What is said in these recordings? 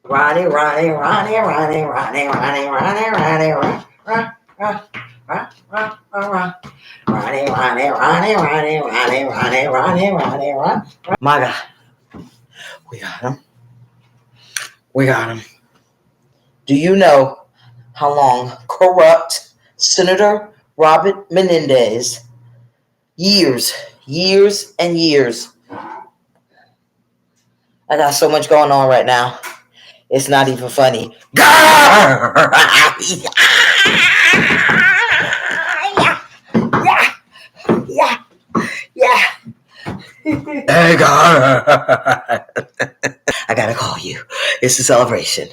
Ronnie, Ronnie, Ronnie, Ronnie, Ronnie, Ronnie, Ronnie, Ronnie, Ronnie, Ronnie, Ronnie, Ronnie, Ronnie, Ronnie, Ronnie, Ronnie, Ronnie, Ronnie. My God, we got him. We got him. Do you know how long corrupt Senator Robert Menendez, years and years. I got so much going on right now. It's not even funny. Yeah. Hey, God. I gotta call you. It's a celebration.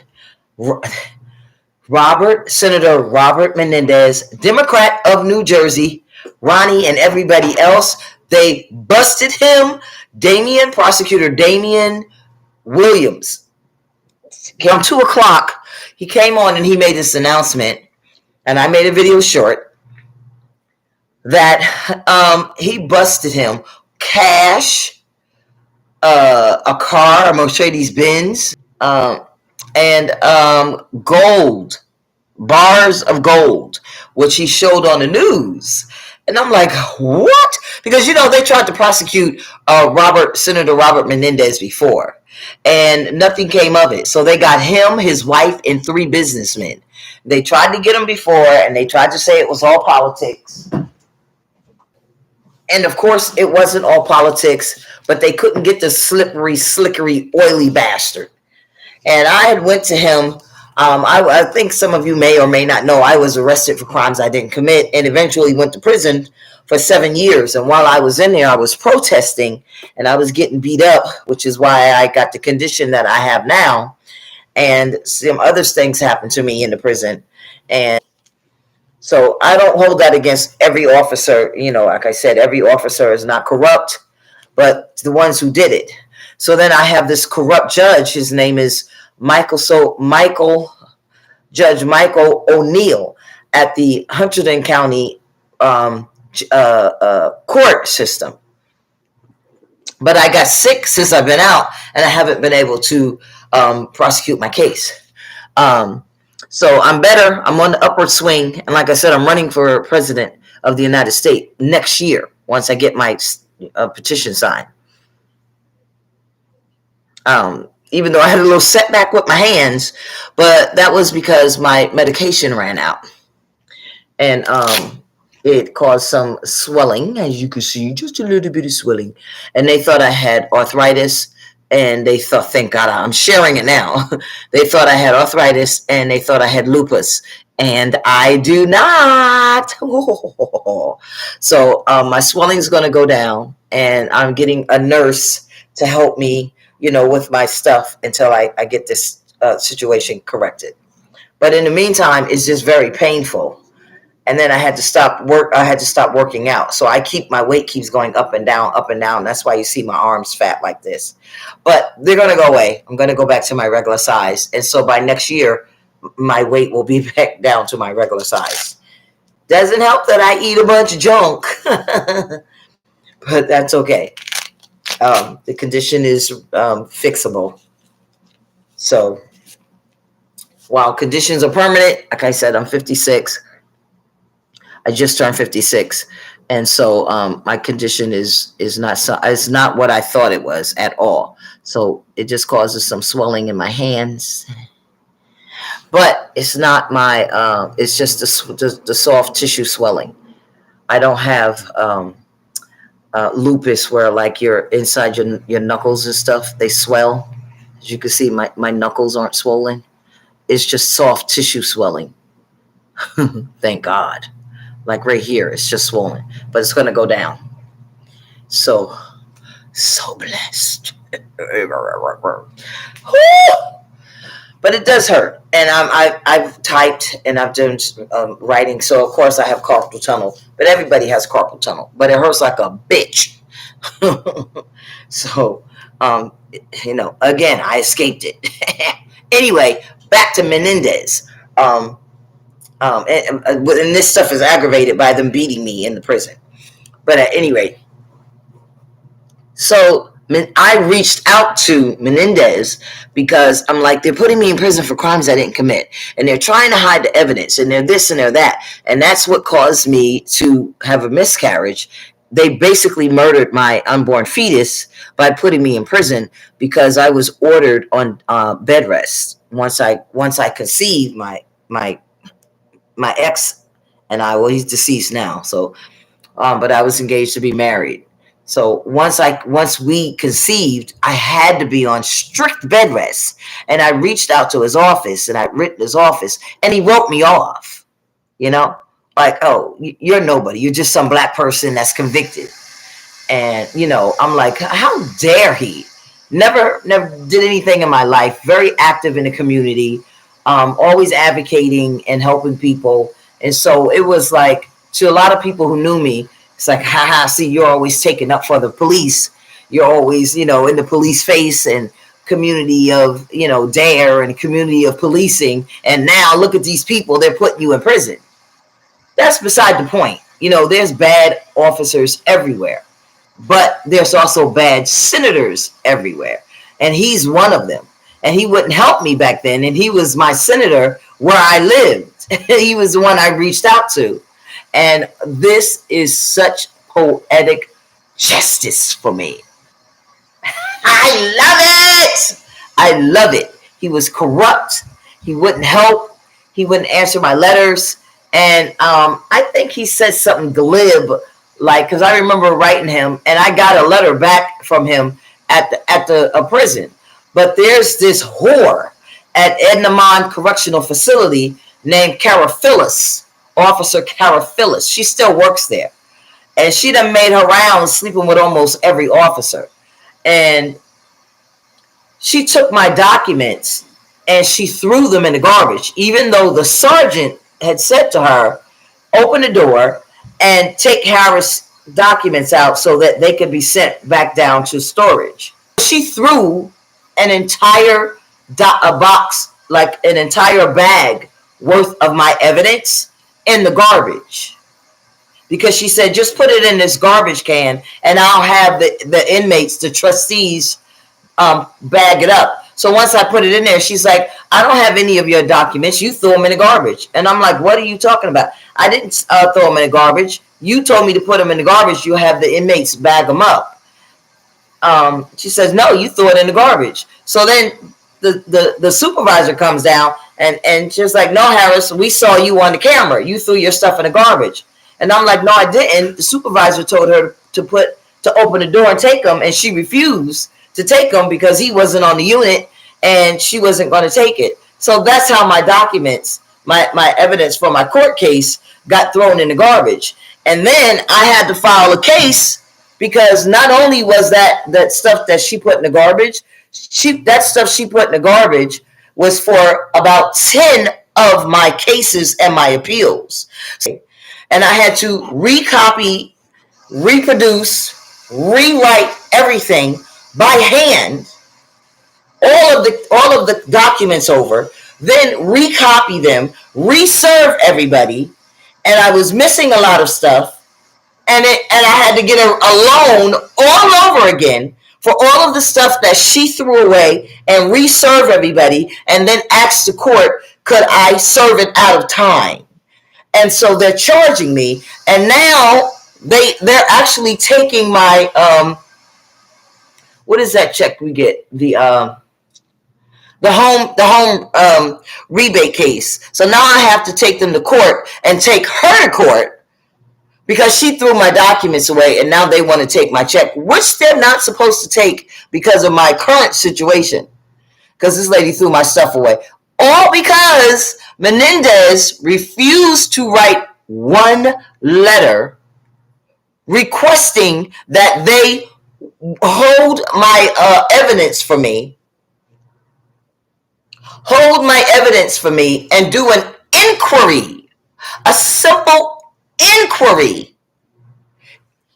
Senator Robert Menendez, Democrat of New Jersey, Ronnie and everybody else, they busted him. Prosecutor Damian Williams. Around 2 o'clock, he came on and he made this announcement, and I made a video short, that he busted him. Cash, a car, a Mercedes Benz, and gold, bars of gold, which he showed on the news. And I'm like, what? Because, they tried to prosecute Senator Robert Menendez before, and nothing came of it. So they got him, his wife, and 3 businessmen. They tried to get him before, and they tried to say it was all politics. And, of course, it wasn't all politics, but they couldn't get the slippery, slickery, oily bastard. And I had went to him. I think some of you may or may not know I was arrested for crimes I didn't commit and eventually went to prison for 7 years. And while I was in there, I was protesting and I was getting beat up, which is why I got the condition that I have now. And some other things happened to me in the prison. And so I don't hold that against every officer. Like I said, every officer is not corrupt, but the ones who did it. So then I have this corrupt judge. His name is Judge Michael O'Neill at the Hunterdon County court system. But I got sick since I've been out, and I haven't been able to prosecute my case. So I'm better. I'm on the upward swing. And like I said, I'm running for president of the United States next year once I get my petition signed. Even though I had a little setback with my hands, but that was because my medication ran out. And it caused some swelling, as you can see, just a little bit of swelling. And they thought I had arthritis, and they thought, thank God, I'm sharing it now. They thought I had arthritis, and they thought I had lupus. And I do not. So my swelling is going to go down, and I'm getting a nurse to help me, with my stuff until I get this situation corrected. But in the meantime, it's just very painful. And then I had to stop working out. So my weight keeps going up and down, up and down. That's why you see my arms fat like this. But they're going to go away. I'm going to go back to my regular size. And so by next year, my weight will be back down to my regular size. Doesn't help that I eat a bunch of junk. But that's okay. The condition is fixable. So while conditions are permanent, like I said, I'm 56. I just turned 56. And so my condition is not what I thought it was at all. So it just causes some swelling in my hands. But it's not it's just the soft tissue swelling. I don't have lupus where like you're inside your knuckles and stuff, they swell. As you can see, my knuckles aren't swollen. It's just soft tissue swelling. Thank God. Like right here, it's just swollen, but it's going to go down. So blessed. But it does hurt. And I've typed and I've done writing. So, of course, I have carpal tunnel. But everybody has carpal tunnel. But it hurts like a bitch. So, again, I escaped it. Anyway, back to Menendez. And this stuff is aggravated by them beating me in the prison. But at any rate, so I reached out to Menendez because I'm like, they're putting me in prison for crimes I didn't commit, and they're trying to hide the evidence, and they're this and they're that, and that's what caused me to have a miscarriage. They basically murdered my unborn fetus by putting me in prison because I was ordered on bed rest once I conceived my ex and I. Well, he's deceased now, so but I was engaged to be married. So once we conceived, I had to be on strict bed rest. And I reached out to his office, and I written his office, and he wrote me off. You know, like, oh, you're nobody. You're just some black person that's convicted. And I'm like, how dare he? Never did anything in my life. Very active in the community, always advocating and helping people. And so it was like, to a lot of people who knew me, it's like, haha, see, you're always taking up for the police. You're always, in the police face and community of, DARE and community of policing. And now look at these people, they're putting you in prison. That's beside the point. There's bad officers everywhere, but there's also bad senators everywhere. And he's one of them. And he wouldn't help me back then. And he was my senator where I lived. He was the one I reached out to. And this is such poetic justice for me. I love it. I love it. He was corrupt. He wouldn't help. He wouldn't answer my letters. And I think he said something glib, like, because I remember writing him, and I got a letter back from him at the prison. But there's this whore at Ednamon Correctional Facility named Carofilous. Officer Carofilous. She still works there. And she done made her rounds sleeping with almost every officer. And she took my documents and she threw them in the garbage, even though the sergeant had said to her, open the door and take Harris' documents out so that they could be sent back down to storage. She threw an entire box, like an entire bag worth of my evidence in the garbage, because she said, just put it in this garbage can and I'll have the inmates, the trustees, bag it up. So once I put it in there, she's like, I don't have any of your documents. You threw them in the garbage. And I'm like, what are you talking about? I didn't throw them in the garbage. You told me to put them in the garbage. You have the inmates bag them up. She says, no, you threw it in the garbage. So then the supervisor comes down and she's like, no, Harris, we saw you on the camera. You threw your stuff in the garbage. And I'm like, no, I didn't. The supervisor told her to open the door and take them, and she refused to take them because he wasn't on the unit and she wasn't going to take it. So that's how my documents, my evidence for my court case got thrown in the garbage. And then I had to file a case because not only was that stuff that she put in the garbage, that stuff she put in the garbage was for about 10 of my cases and my appeals. And I had to recopy, reproduce, rewrite everything by hand, all of the documents over, then recopy them, reserve everybody, and I was missing a lot of stuff, and I had to get a loan all over again for all of the stuff that she threw away and reserve everybody, and then ask the court, could I serve it out of time? And so they're charging me, and now they're actually taking my what is that check we get? The home rebate case. So now I have to take them to court and take her to court because she threw my documents away, and now they want to take my check, which they're not supposed to take because of my current situation. Because this lady threw my stuff away. All because Menendez refused to write one letter requesting that they hold my evidence for me, and do an inquiry, a simple inquiry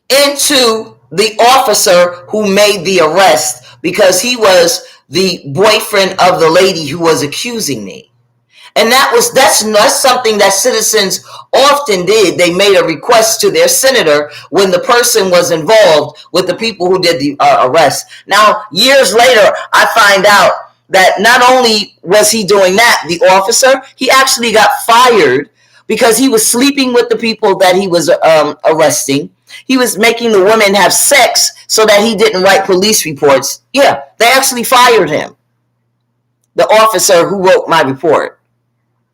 into the officer who made the arrest, because he was the boyfriend of the lady who was accusing me. And that's something that citizens often did. They made a request to their senator when the person was involved with the people who did the arrest. Now, years later, I find out that not only was he doing that, the officer, he actually got fired because he was sleeping with the people that he was arresting. He was making the women have sex so that he didn't write police reports. Yeah, they actually fired him, the officer who wrote my report.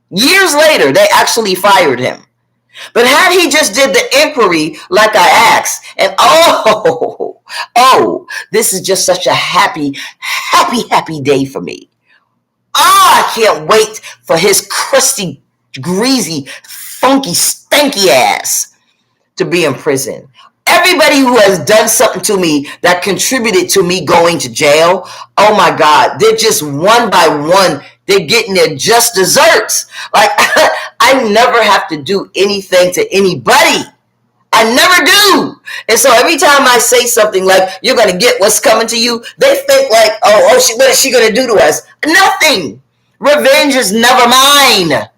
Years later, they actually fired him. But had he just did the inquiry like I asked, and this is just such a happy day for me. I can't wait for his crusty, greasy, funky, stanky ass to be in prison. Everybody who has done something to me that contributed to me going to jail, oh my God, they're just one by one, they're getting their just desserts. Like, I never have to do anything to anybody. I never do. And so every time I say something like, you're going to get what's coming to you, they think like, what is she going to do to us? Nothing. Revenge is never mine.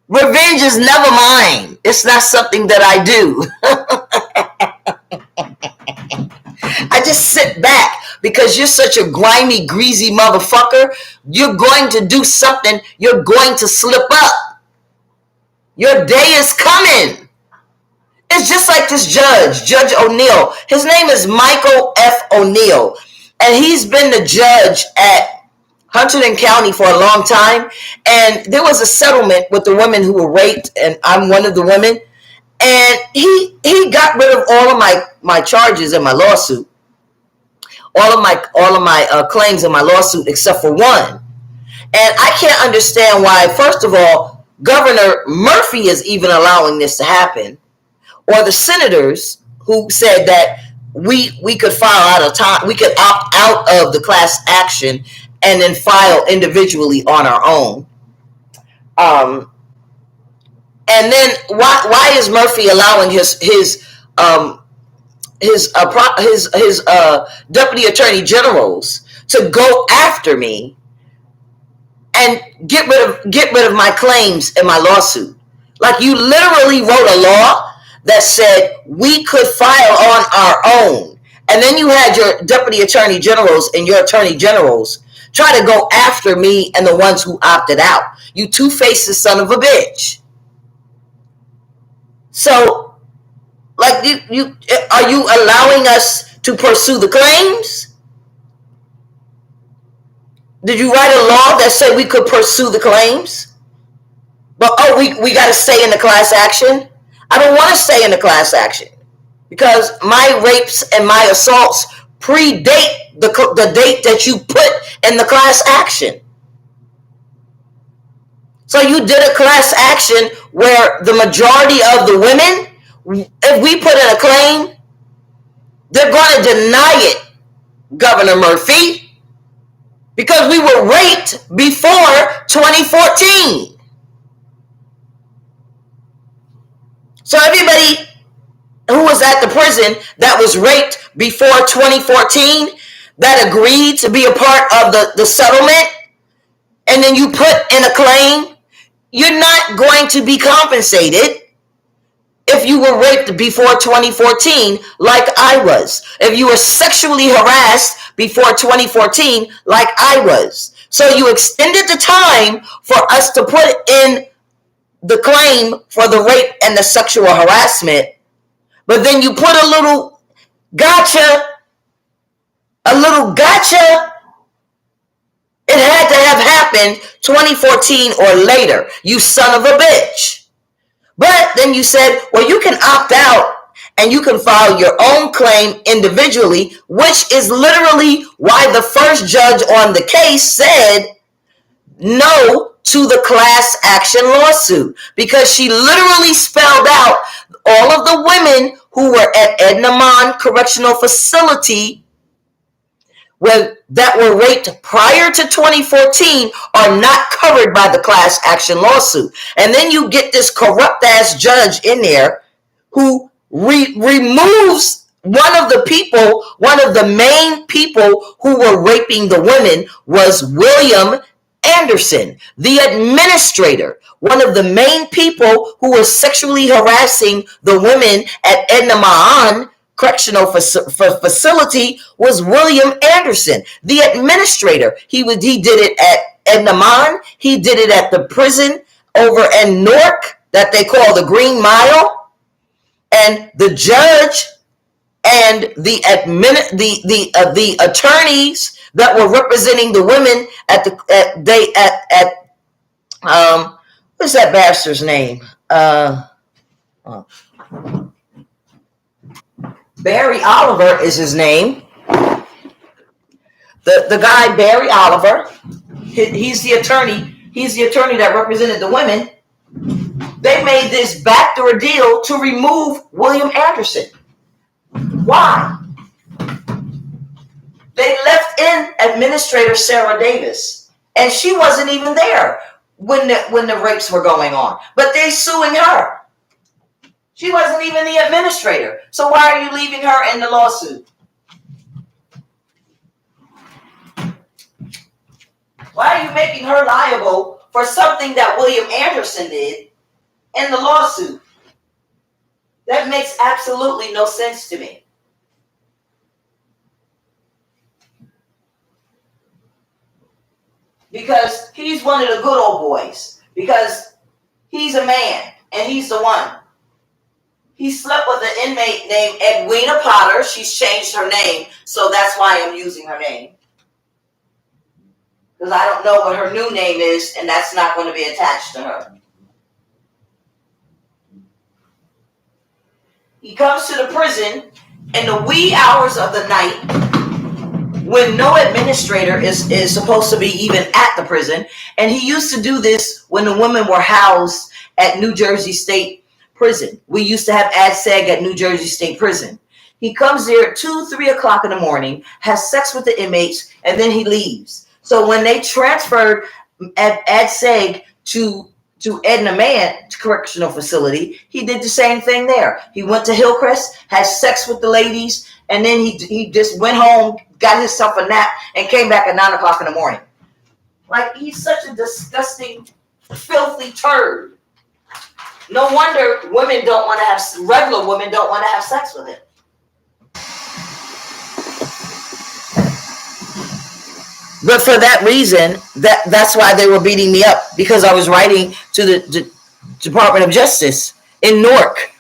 Revenge is never mine. It's not something that I do. I just sit back because you're such a grimy, greasy motherfucker. You're going to do something. You're going to slip up. Your day is coming. It's just like this judge, Judge O'Neill. His name is Michael F. O'Neill. And he's been the judge at Hunterdon County for a long time. And there was a settlement with the women who were raped, and I'm one of the women. And he got rid of all of my charges in my lawsuit. All of my claims in my lawsuit except for one. And I can't understand why, first of all, Governor Murphy is even allowing this to happen, or the senators who said that we could file out of time, we could opt out of the class action and then file individually on our own. And then why is Murphy allowing his deputy attorney generals to go after me and get rid of my claims in my lawsuit? Like, you literally wrote a law that said we could file on our own, and then you had your deputy attorney generals and your attorney generals try to go after me and the ones who opted out. You two-faced son of a bitch. So, like, are you allowing us to pursue the claims? Did you write a law that said we could pursue the claims? But we got to stay in the class action? I don't want to stay in the class action because my rapes and my assaults predate the date that you put in the class action. So you did a class action where the majority of the women, if we put in a claim, they're going to deny it, Governor Murphy, because we were raped before 2014. So everybody who was at the prison that was raped before 2014, that agreed to be a part of the settlement, and then you put in a claim, you're not going to be compensated if you were raped before 2014 like I was. If you were sexually harassed before 2014 like I was. So you extended the time for us to put in the claim for the rape and the sexual harassment, but then you put a little gotcha. It had to have happened 2014 or later, you son of a bitch. But then you said, well, you can opt out and you can file your own claim individually, which is literally why the first judge on the case said no to the class action lawsuit, because she literally spelled out all of the women who were at Ednamon Correctional Facility that were raped prior to 2014 are not covered by the class action lawsuit. And then you get this corrupt ass judge in there who removes one of the main people who were raping the women was William Anderson, the administrator, one of the main people who was sexually harassing the women at Edna Mahan Correctional Facility, was William Anderson, the administrator. He did it at Edna Mahan. He did it at the prison over in Newark that they call the Green Mile. And the judge and the attorneys that were representing the women at what's that bastard's name? Barry Oliver is his name. The guy Barry Oliver, he's the attorney. He's the attorney that represented the women. They made this backdoor deal to remove William Anderson. Why? They left in Administrator Sarah Davis, and she wasn't even there when the rapes were going on. But they're suing her. She wasn't even the administrator. So why are you leaving her in the lawsuit? Why are you making her liable for something that William Anderson did in the lawsuit? That makes absolutely no sense to me. Because he's one of the good old boys. Because he's a man and he's the one. He slept with an inmate named Edwina Potter. She's changed her name, so that's why I'm using her name. Because I don't know what her new name is, and that's not going to be attached to her. He comes to the prison in the wee hours of the night when no administrator is supposed to be even at the prison. And he used to do this when the women were housed at New Jersey State Prison. We used to have ADSEG at New Jersey State Prison. He comes there at 2, 3 o'clock in the morning, has sex with the inmates, and then he leaves. So when they transferred ADSEG to Edna Mahan Correctional Facility, he did the same thing there. He went to Hillcrest, had sex with the ladies, and then he just went home, got himself a nap, and came back at 9 o'clock in the morning. Like, he's such a disgusting, filthy turd. No wonder regular women don't want to have sex with him. But for that reason, that's why they were beating me up, because I was writing to the Department of Justice in Newark.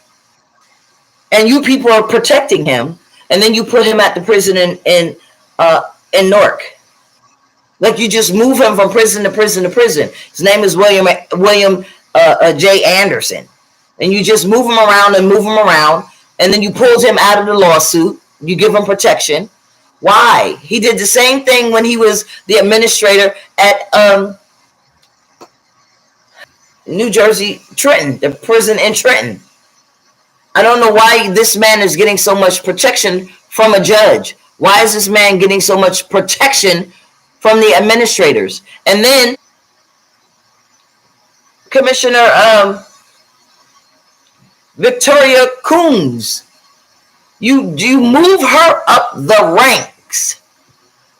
And you people are protecting him, and then you put him at the prison in Newark. Like, you just move him from prison to prison to prison. His name is William J. Anderson. And you just move him around, and then you pulled him out of the lawsuit. You give him protection. Why? He did the same thing when he was the administrator at New Jersey, Trenton, the prison in Trenton. I don't know why this man is getting so much protection from a judge. Why is this man getting so much protection from the administrators? And then Commissioner Victoria Kuhnz, you move her up the ranks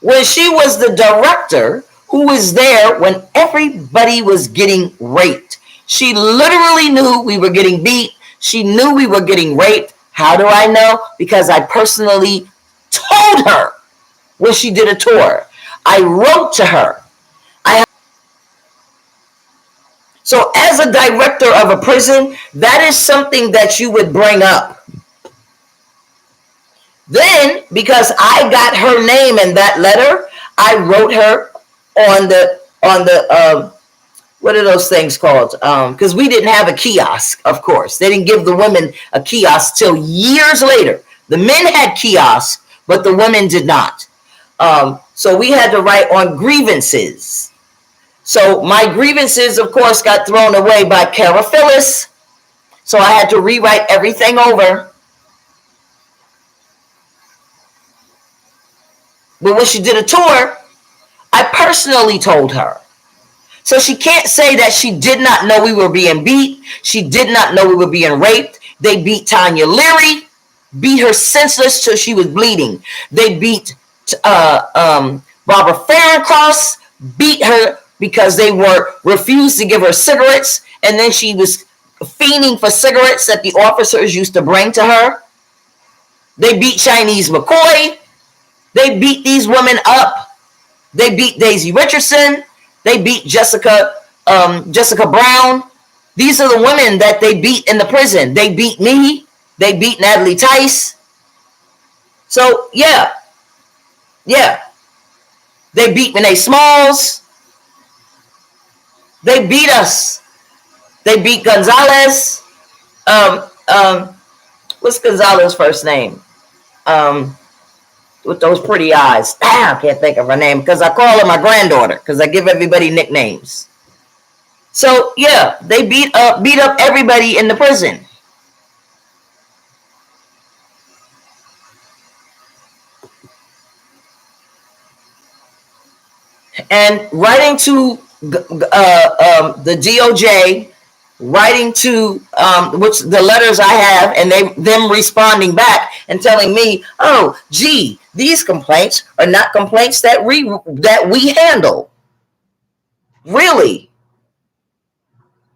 when she was the director who was there when everybody was getting raped. She literally knew we were getting beat. She knew we were getting raped. How do I know? Because I personally told her when she did a tour. I wrote to her. So as a director of a prison, that is something that you would bring up. Then, because I got her name in that letter, I wrote her on the what are those things called? Because we didn't have a kiosk, of course. They didn't give the women a kiosk till years later. The men had kiosks, but the women did not. So we had to write on grievances. So my grievances, of course, got thrown away by Carofilous. So I had to rewrite everything over. But when she did a tour, I personally told her. So she can't say that she did not know we were being beat. She did not know we were being raped. They beat Tanya Leary, beat her senseless till she was bleeding. They beat Barbara Farrancross, beat her because they were refused to give her cigarettes, and then she was fiending for cigarettes that the officers used to bring to her. They beat Chinese McCoy. They beat these women up. They beat Daisy Richardson. They beat Jessica Brown. These are the women that they beat in the prison. They beat me. They beat Natalie Tice. So, yeah. They beat Renee Smalls. They beat us. They beat Gonzalez. What's Gonzalez's first name? With those pretty eyes. I can't think of her name because I call her my granddaughter because I give everybody nicknames. So yeah, they beat up everybody in the prison. And writing to the DOJ, writing to which the letters I have, and them responding back and telling me, oh, gee, these complaints are not complaints that we handle. Really?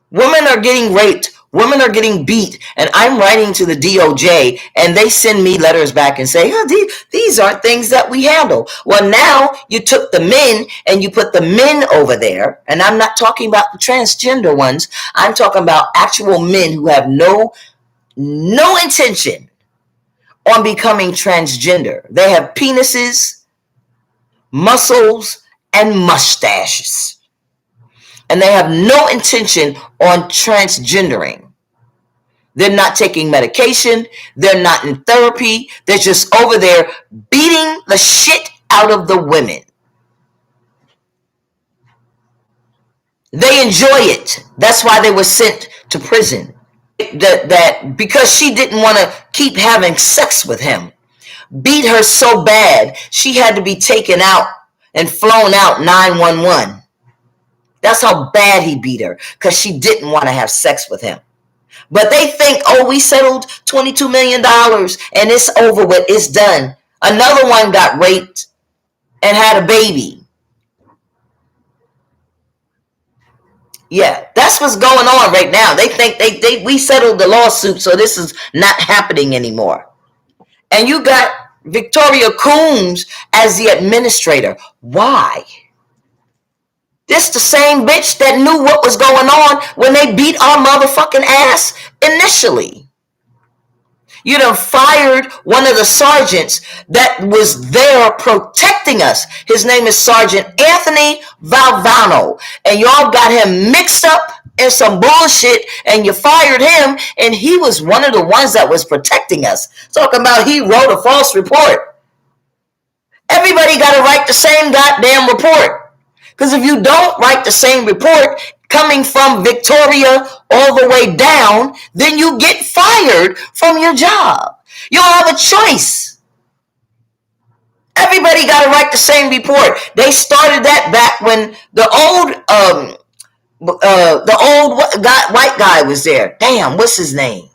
Women are getting raped. Women are getting beat. And I'm writing to the DOJ, and they send me letters back and say, oh, these aren't things that we handle. Well, now you took the men and you put the men over there. And I'm not talking about the transgender ones. I'm talking about actual men who have no intention on becoming transgender. They have penises, muscles, and mustaches. And they have no intention on transgendering. They're not taking medication. They're not in therapy. They're just over there beating the shit out of the women. They enjoy it. That's why they were sent to prison. That because she didn't want to keep having sex with him, beat her so bad, she had to be taken out and flown out 911. That's how bad he beat her, because she didn't want to have sex with him. But they think, oh, we settled $22 million and it's over with, it's done. Another one got raped and had a baby. Yeah, that's what's going on right now. They think we settled the lawsuit, so this is not happening anymore. And you got Victoria Kuhnz as the administrator. Why? This the same bitch that knew what was going on when they beat our motherfucking ass initially. You done fired one of the sergeants that was there protecting us. His name is Sergeant Anthony Valvano. And y'all got him mixed up in some bullshit and you fired him, and he was one of the ones that was protecting us. Talking about he wrote a false report. Everybody got to write the same goddamn report. Because if you don't write the same report coming from Victoria all the way down, then you get fired from your job. You don't have a choice. Everybody got to write the same report. They started that back when the old white guy was there. Damn, what's his name?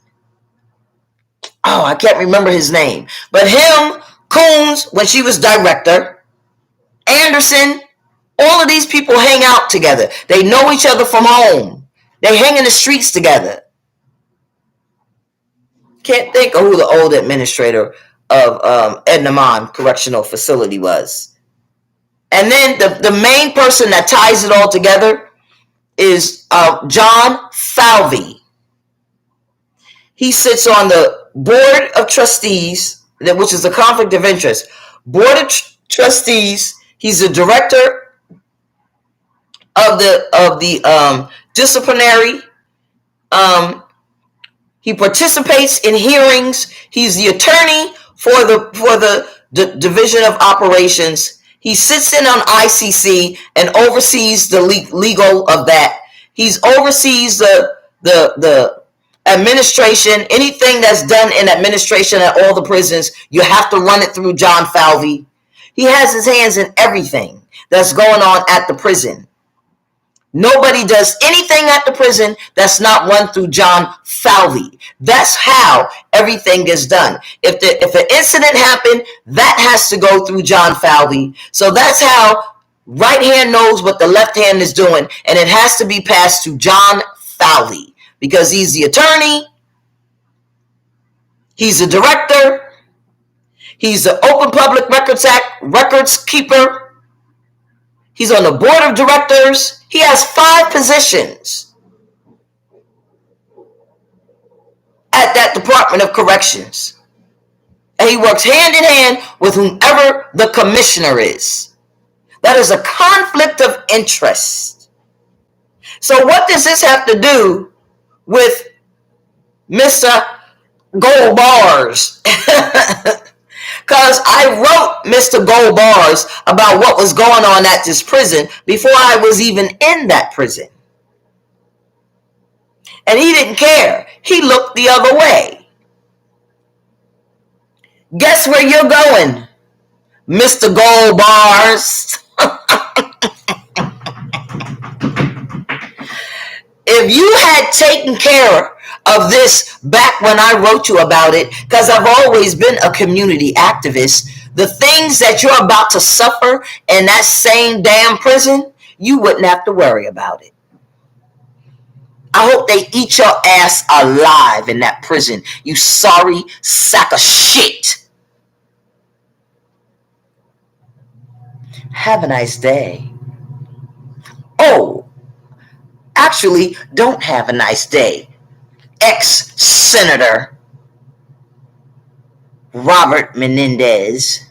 Oh, I can't remember his name. But him, Kuhnz, when she was director, Anderson, all of these people hang out together. They know each other from home. They hang in the streets together. Can't think of who the old administrator of Ednamon Correctional Facility was. And then the main person that ties it all together is John Falvey. He sits on the board of trustees, which is a conflict of interest. Board of trustees. He's the director of the disciplinary. He participates in hearings. He's the attorney for the division of operations. He sits in on ICC and oversees the legal of that. He's oversees the administration. Anything that's done in administration at all the prisons, you have to run it through John Falvey. He has his hands in everything that's going on at the prison. Nobody does anything at the prison that's not run through John Falvey. That's how everything gets done. If an incident happened, that has to go through John Falvey. So that's how Right hand knows what the left hand is doing, and it has to be passed to John Falvey because he's the attorney, he's the director, he's the Open Public Records Act records keeper, he's on the board of directors. He has 5 positions at that Department of Corrections. And he works hand in hand with whomever the commissioner is. That is a conflict of interest. So what does this have to do with Mr. Gold Bars? Because I wrote Mr. Gold Bars about what was going on at this prison before I was even in that prison. And he didn't care. He looked the other way. Guess where you're going, Mr. Gold Bars? If you had taken care of this back when I wrote you about it, because I've always been a community activist, the things that you're about to suffer in that same damn prison, you wouldn't have to worry about it. I hope they eat your ass alive in that prison, you sorry sack of shit. Have a nice day. Oh, actually, don't have a nice day. Ex-Senator Robert Menendez.